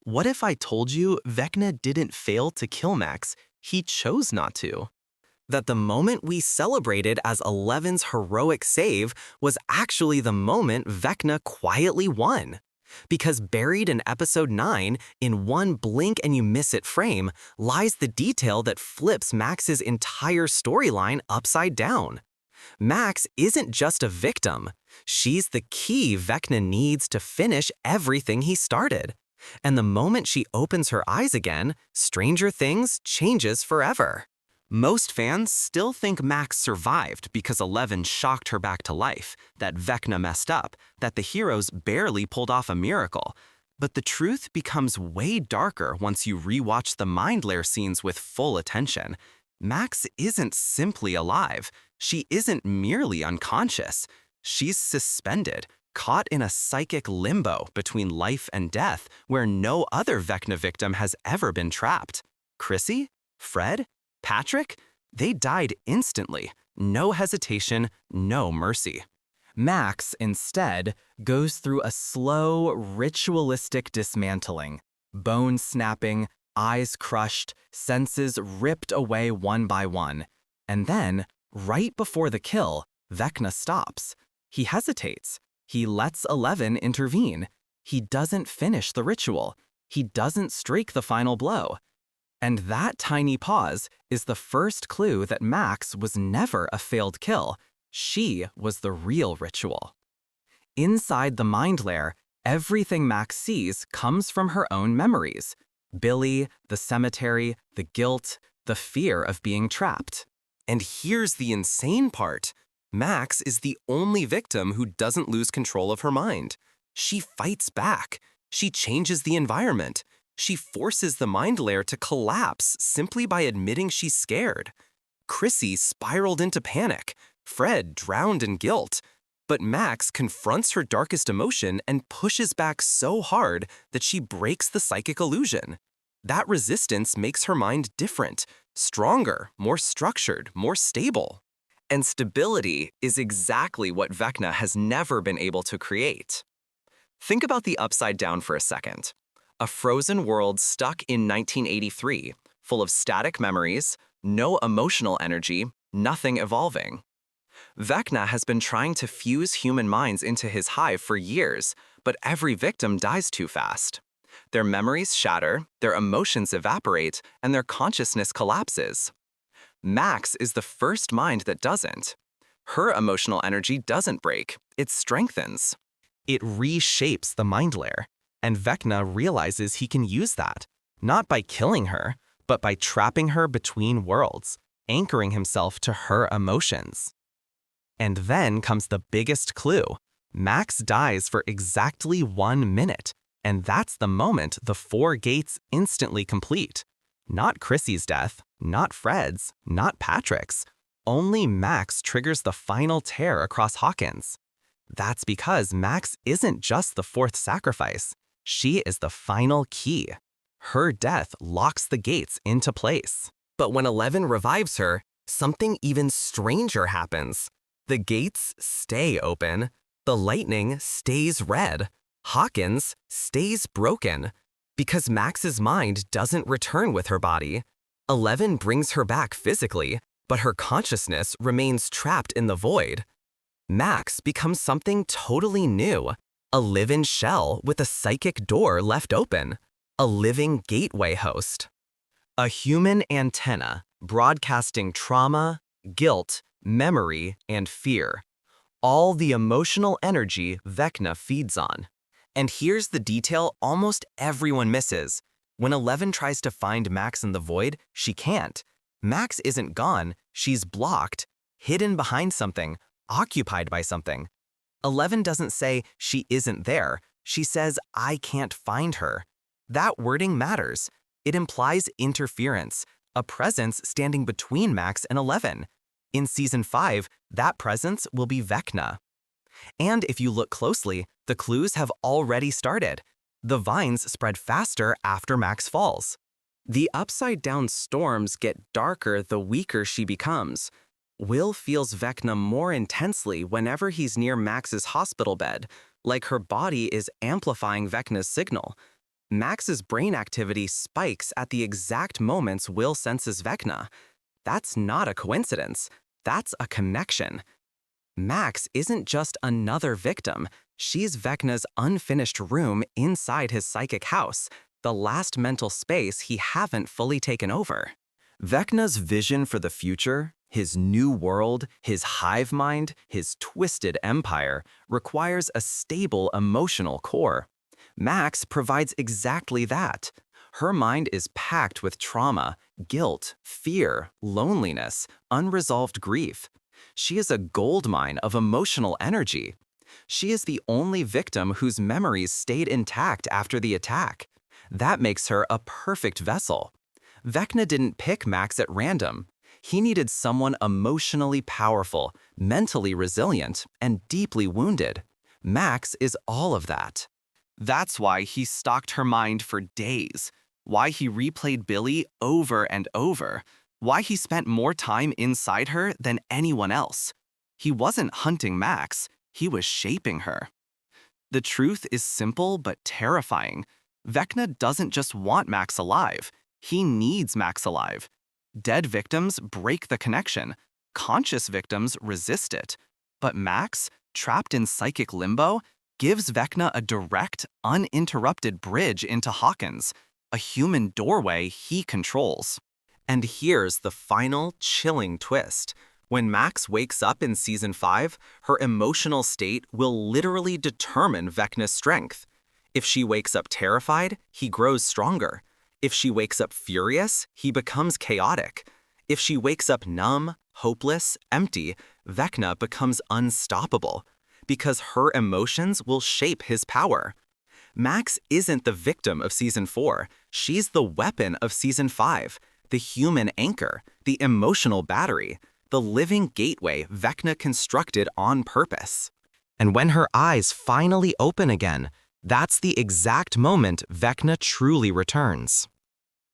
What if I told you Vecna didn't fail to kill Max, he chose not to? That the moment we celebrated as Eleven's heroic save was actually the moment Vecna quietly won. Because buried in episode 9, in one blink and you miss it frame, lies the detail that flips Max's entire storyline upside down. Max isn't just a victim. She's the key Vecna needs to finish everything he started. And the moment she opens her eyes again, Stranger Things changes forever. Most fans still think Max survived because Eleven shocked her back to life, that Vecna messed up, that the heroes barely pulled off a miracle. But the truth becomes way darker once you rewatch the Mind Lair scenes with full attention. Max isn't simply alive. She isn't merely unconscious. She's suspended, caught in a psychic limbo between life and death where no other Vecna victim has ever been trapped. Chrissy? Fred? Patrick? They died instantly. No hesitation, no mercy. Max, instead, goes through a slow, ritualistic dismantling. Bones snapping, eyes crushed, senses ripped away one by one. And then, right before the kill, Vecna stops. He hesitates. He lets Eleven intervene. He doesn't finish the ritual. He doesn't strike the final blow. And that tiny pause is the first clue that Max was never a failed kill. She was the real ritual. Inside the Mind Lair, everything Max sees comes from her own memories. Billy, the cemetery, the guilt, the fear of being trapped. And here's the insane part. Max is the only victim who doesn't lose control of her mind. She fights back. She changes the environment. She forces the Mind Lair to collapse simply by admitting she's scared. Chrissy spiraled into panic. Fred drowned in guilt. But Max confronts her darkest emotion and pushes back so hard that she breaks the psychic illusion. That resistance makes her mind different, stronger, more structured, more stable. And stability is exactly what Vecna has never been able to create. Think about the upside down for a second. A frozen world stuck in 1983, full of static memories, no emotional energy, nothing evolving. Vecna has been trying to fuse human minds into his hive for years, but every victim dies too fast. Their memories shatter, their emotions evaporate, and their consciousness collapses. Max is the first mind that doesn't. Her emotional energy doesn't break, it strengthens. It reshapes the Mind Lair, and Vecna realizes he can use that, not by killing her, but by trapping her between worlds, anchoring himself to her emotions. And then comes the biggest clue. Max dies for exactly 1 minute, and that's the moment the 4 gates instantly complete. Not Chrissy's death, not Fred's, not Patrick's. Only Max triggers the final tear across Hawkins. That's because Max isn't just the 4th sacrifice. She is the final key. Her death locks the gates into place. But when Eleven revives her, something even stranger happens. The gates stay open. The lightning stays red. Hawkins stays broken. Because Max's mind doesn't return with her body. Eleven brings her back physically, but her consciousness remains trapped in the void. Max becomes something totally new. A live-in shell with a psychic door left open. A living gateway host. A human antenna broadcasting trauma, guilt, memory, and fear. All the emotional energy Vecna feeds on. And here's the detail almost everyone misses. When Eleven tries to find Max in the void, she can't. Max isn't gone, she's blocked, hidden behind something, occupied by something. Eleven doesn't say she isn't there, she says I can't find her. That wording matters. It implies interference, a presence standing between Max and Eleven. In Season 5, that presence will be Vecna. And if you look closely, the clues have already started. The vines spread faster after Max falls. The upside-down storms get darker the weaker she becomes. Will feels Vecna more intensely whenever he's near Max's hospital bed, like her body is amplifying Vecna's signal. Max's brain activity spikes at the exact moments Will senses Vecna. That's not a coincidence. That's a connection. Max isn't just another victim. She's Vecna's unfinished room inside his psychic house, the last mental space he haven't fully taken over. Vecna's vision for the future, his new world, his hive mind, his twisted empire, requires a stable emotional core. Max provides exactly that. Her mind is packed with trauma, guilt, fear, loneliness, unresolved grief. She is a goldmine of emotional energy. She is the only victim whose memories stayed intact after the attack. That makes her a perfect vessel. Vecna didn't pick Max at random. He needed someone emotionally powerful, mentally resilient, and deeply wounded. Max is all of that. That's why he stalked her mind for days, why he replayed Billy over and over, why he spent more time inside her than anyone else. He wasn't hunting Max, he was shaping her. The truth is simple but terrifying. Vecna doesn't just want Max alive, he needs Max alive. Dead victims break the connection. Conscious victims resist it. But Max, trapped in psychic limbo, gives Vecna a direct, uninterrupted bridge into Hawkins, a human doorway he controls. And here's the final, chilling twist. When Max wakes up in Season 5, her emotional state will literally determine Vecna's strength. If she wakes up terrified, he grows stronger. If she wakes up furious, he becomes chaotic. If she wakes up numb, hopeless, empty, Vecna becomes unstoppable, because her emotions will shape his power. Max isn't the victim of Season 4, she's the weapon of Season 5, the human anchor, the emotional battery, the living gateway Vecna constructed on purpose. And when her eyes finally open again, that's the exact moment Vecna truly returns.